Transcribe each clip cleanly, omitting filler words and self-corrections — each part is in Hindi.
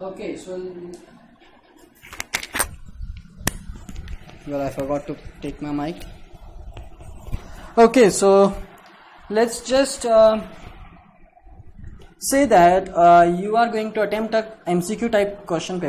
Okay, so well, I forgot to take my mic. Okay, so let's just say that you are going to attempt a MCQ type question.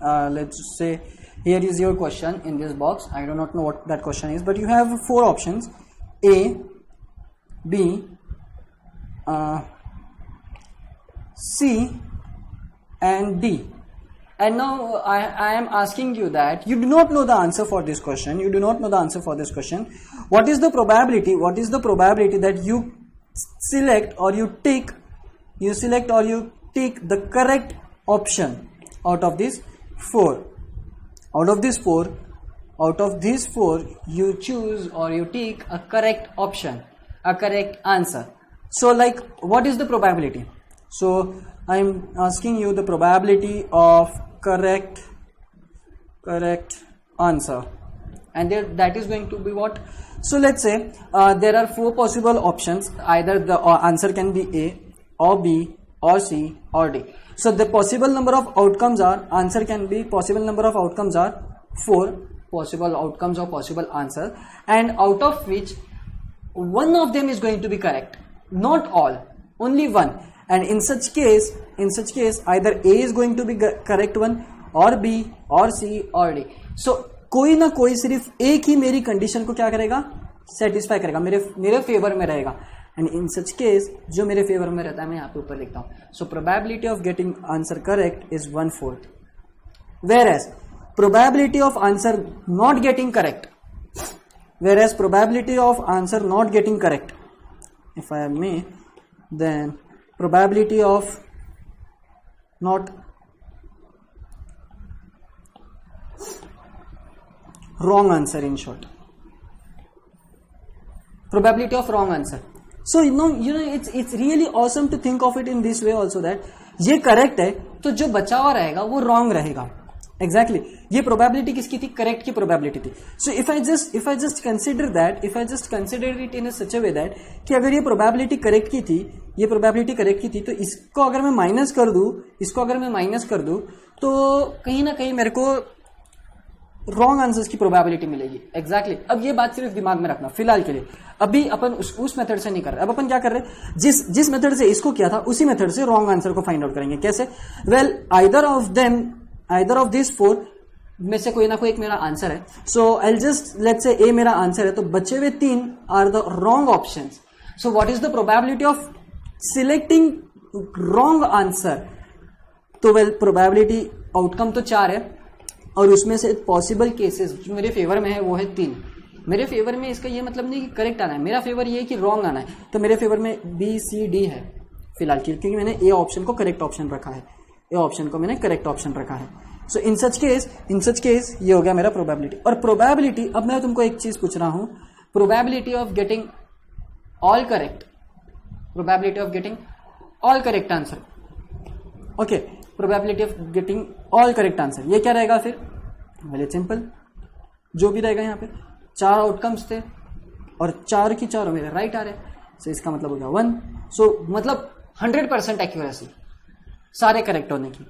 Let's just say here is your question in this box. I do not know what that question is, but you have four options: A, B, C, and D. And now I am asking you that you do not know the answer for this question. You do not know the answer for this question. What is the probability? What is the probability that you select or you take the correct option out of these four? Out of these four, you choose or you take a correct option, a correct answer. So, like, what is the probability? So I am asking you the probability of correct answer, and that is going to be what? So let's say there are four possible options. Either the answer can be A or B or C or D. So the possible number of outcomes are four possible outcomes or possible answers, and out of which one of them is going to be correct. Not all, only one. And in such case either A is going to be correct one, or B or C or D. So कोई ना कोई सिर्फ एक ही मेरी कंडीशन को क्या करेगा, सेटिस्फाई करेगा, मेरे फेवर में रहेगा. एंड इन सच केस जो मेरे फेवर में रहता है मैं यहाँ पे ऊपर लिखता हूँ. So probability of getting answer correct is 1/4. whereas probability of answer not getting correct, if I may, then probability of not wrong answer, in short, probability of wrong answer. So you know it's really awesome to think of it in this way also, that ये correct है तो जो बचा हुआ रहेगा वो wrong रहेगा. Exactly. ये probability किसकी थी? Correct की probability थी. So if I just consider it in a such a way that कि अगर ये probability correct की थी तो इसको अगर मैं माइनस कर दूं तो कहीं ना कहीं मेरे को रॉन्ग आंसर्स की प्रोबेबिलिटी मिलेगी. एग्जैक्टली. अब ये बात सिर्फ दिमाग में रखना फिलहाल के लिए. अभी अपन उस मेथड से नहीं कर रहे. अब अपन क्या कर रहे हैं, जिस मेथड से इसको किया था उसी मेथड से रॉन्ग आंसर को फाइंड आउट करेंगे. कैसे? Well, either of this four में से कोई ना कोई एक मेरा आंसर है. सो आई जस्ट लेट्स से ए मेरा आंसर है, तो बचे हुए तीन are the wrong options. So what is the probability of selecting wrong answer? तो वेल, प्रोबेबिलिटी आउटकम तो 4 है और उसमें से पॉसिबल केसेस जो मेरे फेवर में है वो है 3. मेरे फेवर में इसका ये मतलब नहीं कि करेक्ट आना है, मेरा फेवर ये है कि रॉन्ग आना है. तो मेरे फेवर में बी सी डी है फिलहाल, क्योंकि मैंने ए ऑप्शन को करेक्ट ऑप्शन रखा है. सो इन सच केस ये हो गया मेरा प्रोबेबिलिटी. और प्रोबेबिलिटी, अब मैं तुमको एक चीज पूछ रहा हूं, probability of getting all correct answer. Okay, probability of getting all correct answer, ये क्या रहेगा फिर? Very simple. जो भी रहेगा यहाँ पे 4 आउटकम्स थे और 4 की 4 मेरे राइट आ रहे. सो इसका मतलब हो गया 1. सो मतलब 100% एक्यूरेसी सारे करेक्ट होने की,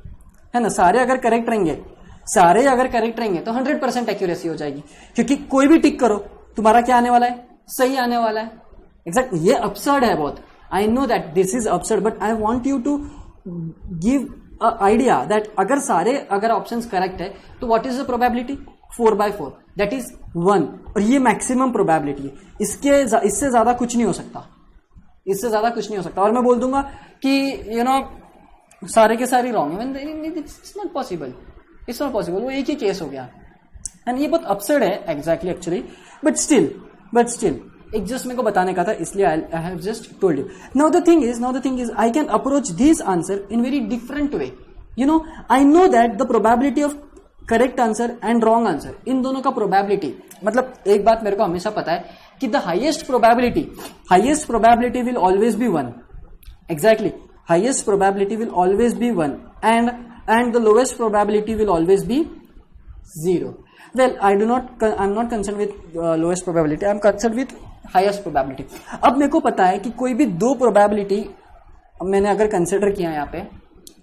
है ना. सारे अगर करेक्ट रहेंगे तो 100% एक्यूरेसी हो जाएगी, क्योंकि कोई भी टिक करो तुम्हारा क्या आने वाला है? सही आने वाला है. एग्जैक्ट. ये अपसर्ड है बहुत. I know that this is absurd, but I want you to give idea that अगर ऑप्शंस करेक्ट है तो what is the probability? 4/4, that is 1. और ये मैक्सिमम प्रोबेबिलिटी है. इससे ज्यादा कुछ नहीं हो सकता. और मैं बोल दूंगा कि सारे के सारे रॉन्ग है. It's not possible. वो एक ही केस हो गया. एंड ये बहुत अपसर्ड है एग्जैक्टली एक्चुअली, बट स्टिल एक जस्ट मेरे को बताने का था, इसलिए I have just told you. Now the thing is I can approach this answer in very different way. I know that the probability of correct answer and wrong answer, इन दोनों का प्रोबेबिलिटी, मतलब एक बात मेरे को हमेशा पता है कि the highest probability will always be 1. Exactly. highest probability will always be 1 and the lowest probability will always be 0. Well, I'm not concerned with lowest probability. I'm concerned with highest probability. अब मेरे को पता है कि कोई भी 2 probability मैंने अगर कंसिडर किया यहाँ पे,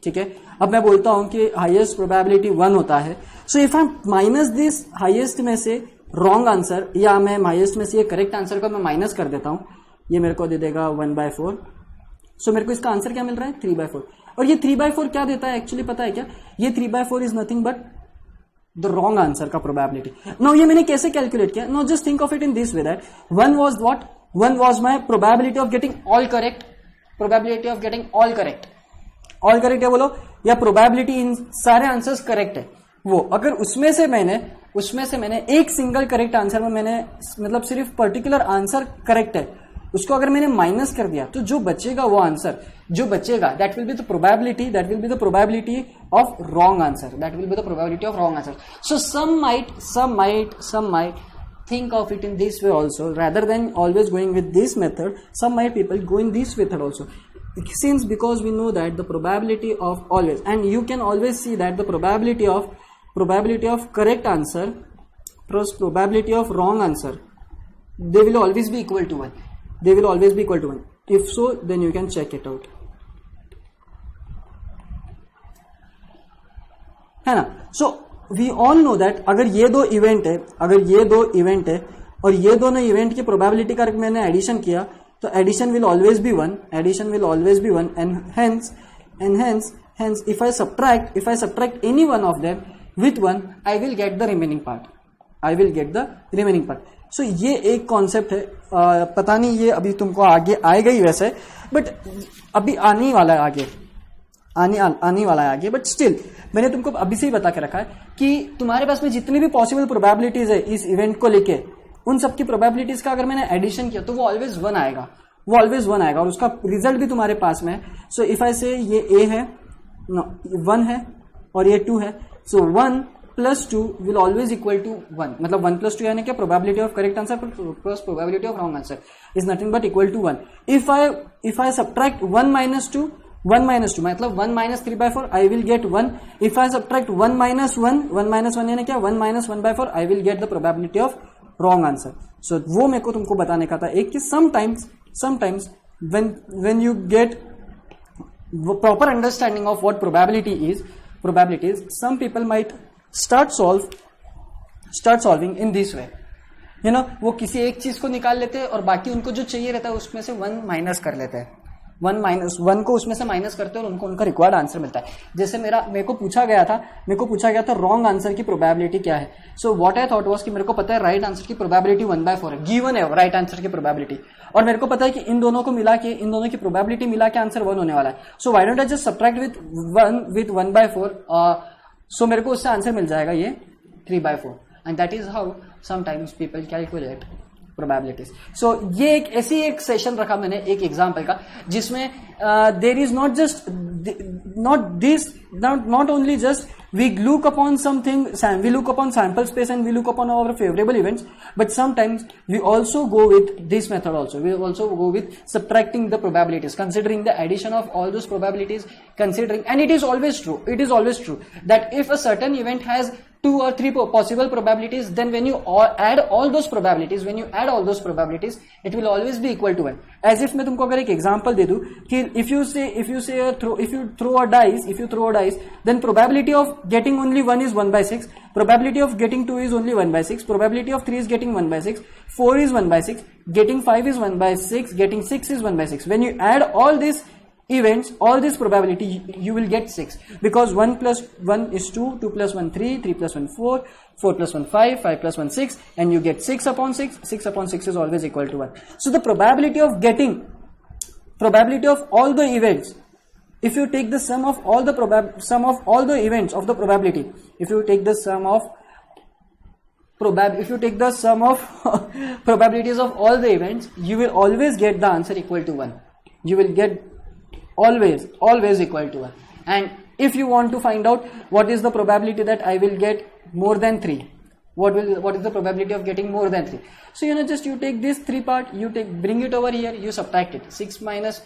ठीक है। अब मैं बोलता हूं कि हाईएस्ट प्रोबेबिलिटी 1 होता है, so if I minus this highest में से रॉन्ग आंसर, या मैं हाईएस्ट में से ये करेक्ट आंसर को मैं माइनस कर देता हूं, ये मेरे को दे देगा 1/4। सो मेरे को इसका आंसर क्या मिल रहा है 3/4। और ये 3/4 क्या देता है एक्चुअली पता है क्या, ये 3/4 is nothing but the wrong answer का प्रोबेबिलिटी। नाउ ये मैंने कैसे कैलकुलेट किया, now just think of it in this way that 1 was what, 1 was my probability of getting all correct, probability of getting all correct, all correct है बोलो, या प्रोबेबिलिटी इन सारे आंसर्स करेक्ट है वो। अगर उसमें से मैंने एक सिंगल करेक्ट आंसर में मैंने मतलब सिर्फ पर्टिकुलर आंसर करेक्ट है, उसको अगर मैंने माइनस कर दिया तो जो बचेगा वो आंसर जो बचेगा that will be the probability of wrong answer, that will be the probability of wrong answer. So some might think of it in this way also, rather than always going with this method, some might people go in this method also, since because we know that the probability of always, and you can always see that the probability of correct answer plus probability of wrong answer, they will always be equal to 1. They will always be equal to 1. If so, then you can check it out. है ना? So we all know that अगर ये दो इवेंट है और ये दोनों इवेंट की प्रोबेबिलिटी का मैंने एडिशन किया तो addition will always be 1, and hence if I subtract any one of them with 1, I will get the remaining part. So ये एक कॉन्सेप्ट है, पता नहीं ये अभी तुमको आगे आएगा ही वैसे, बट अभी आने वाला है आगे, बट स्टिल मैंने तुमको अभी से ही बता के रखा है कि तुम्हारे पास में जितनी भी पॉसिबल प्रोबेबिलिटीज है इस इवेंट को लेके, उन सबकी प्रोबेबिलिटीज का अगर मैंने एडिशन किया तो वो ऑलवेज 1 आएगा, और उसका रिजल्ट भी तुम्हारे पास में है। सो इफ आई से ये a है, 1 है और ये 2 है, सो 1 + 2 will always equal to 1, मतलब 1 + 2 यानी क्या, probability of correct answer plus probability of wrong answer is nothing but equal to 1। If I subtract 1 - 2 मतलब 1 - 3/4 I will get 1. If I subtract 1 - 1 यानी क्या, 1 - 1/4 I will get the probability of wrong answer. So वो मेरे को तुमको बताने का था एक कि sometimes when you get proper understanding of what probability is, some people might start solving in this way, you know, वो किसी एक चीज को निकाल लेते हैं और बाकी उनको जो चाहिए रहता है उसमें से 1 माइनस कर लेते हैं, 1 को उसमें से माइनस करते हैं और उनको उनका रिक्वायर्ड आंसर मिलता है। जैसे मेरे को पूछा गया था रॉन्ग आंसर की प्रोबेबिलिटी क्या है। So what I thought was कि मेरे को पता है राइट आंसर की प्रोबेबिलिटी 1/4 है, गिवन है राइट आंसर की प्रोबेबिलिटी, और मेरे को पता है कि इन दोनों की प्रोबेबिलिटी मिला के आंसर 1 होने वाला है। So why don't I just subtract with 1/4, so मेरे को उससे आंसर मिल जाएगा ये 3/4, and that is how sometimes people calculate probabilities. So ये एक सेशन रखा मैंने एक एग्जांपल का, जिसमें there is not only just we look upon something, we look upon sample space and we look upon our favorable events, but sometimes we also go with this method also. We also go with subtracting the probabilities, considering the addition of all those probabilities, and it is always true that if a certain event has 2 or 3 possible probabilities, then when you add all those probabilities, it will always be equal to 1. As if मैं तुमको अगर एक example दे दूं कि if you throw a dice, then probability of getting only 1 is 1/6, probability of getting 2 is only 1/6, probability of 3 is getting 1/6, 4 is 1/6, getting 5 is 1/6, getting 6 is 1/6. When you add all these events, all this probability, you will get 6, because 1 + 1 is 2, 2 + 1 3, 3 + 1 4, 4 + 1 5, 5 + 1 6, and you get 6/6. 6/6 is always equal to 1. So the probability of all the events, if you take the sum of all the events of the probability, if you take the sum of probabilities of all the events, you will always get the answer equal to 1. You will get always equal to 1. And if you want to find out what is the probability that I will get more than 3, what is the probability of getting more than 3, so you take this 3 part, bring it over here, you subtract it, 6 minus,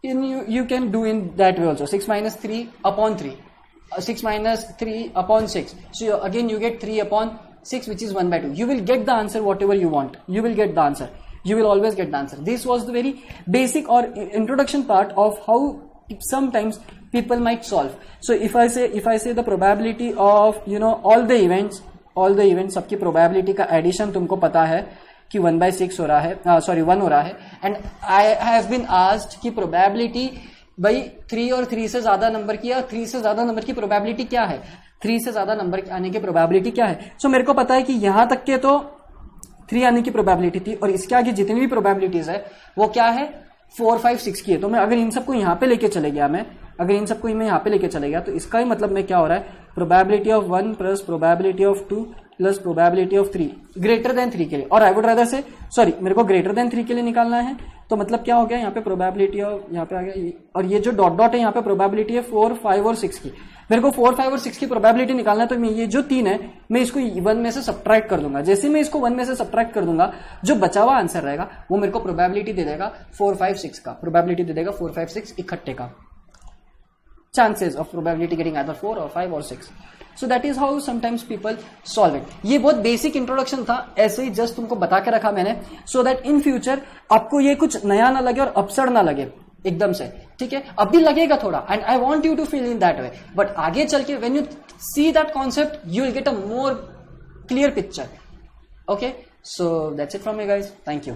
you can do in that way also, 6 minus 3 upon 3, 6 minus 3 upon 6, so again you get 3 upon 6, which is 1/2. You will get the answer whatever you want, you will get the answer, you will always get the answer. This was the very basic or introduction part of how sometimes people might solve. So if I say the probability of all the events सबकी probability का addition तुमको पता है कि 1/6 हो रहा है, 1 हो रहा है, and I have been asked कि probability भाई 3 और 3 से ज्यादा नंबर की या 3 से ज्यादा नंबर की probability क्या है, 3 से ज्यादा नंबर आने की probability क्या है. So मेरे को पता है कि यहां तक के तो 3 आने की probability थी और इसके आगे जितनी भी probabilities है वो क्या है, 4, 5, 6 की है. तो मैं अगर इन सबको यहां पे लेके चले गया, यहां पे लेके चले गया, तो इसका ही मतलब में क्या हो रहा है, probability of 1 plus probability of 2 plus probability of 3 greater than 3 के लिए, और आई वुड रादर से मेरे को ग्रेटर देन 3 के लिए निकालना है. तो मतलब क्या हो गया, यहाँ पे प्रोबेबिलिटी ऑफ, यहाँ पे आ गया, और ये जो डॉट डॉट है यहाँ पे प्रोबेबिलिटी है 4, 5 और 6 की. मेरे को 4, 5 और 6 की प्रोबेबिलिटी निकालना है. तो मैं ये जो 3 है मैं इसको 1 में से सब्ट्रैक्ट कर दूंगा. जैसे मैं इसको 1 में से सब्ट्रैक्ट कर दूंगा, जो बचा हुआ आंसर रहेगा वो मेरे को प्रोबेबिलिटी दे देगा 4, 5, 6 का, प्रोबेबिलिटी दे देगा 4, 5, 6 इकट्ठे का, chances of probability getting either 4 or 5 or 6. So that is how sometimes people solve it. ये बहुत बेसिक इंट्रोडक्शन था, ऐसे ही जस्ट तुमको बता के रखा मैंने, so that in future आपको ये कुछ नया ना लगे और अपसर्ड ना लगे एकदम से. ठीक है, अभी लगेगा थोड़ा, and I want you to feel in that way, but आगे चल के when you see that concept you will get a more clear picture. Okay, so that's it from me guys, thank you.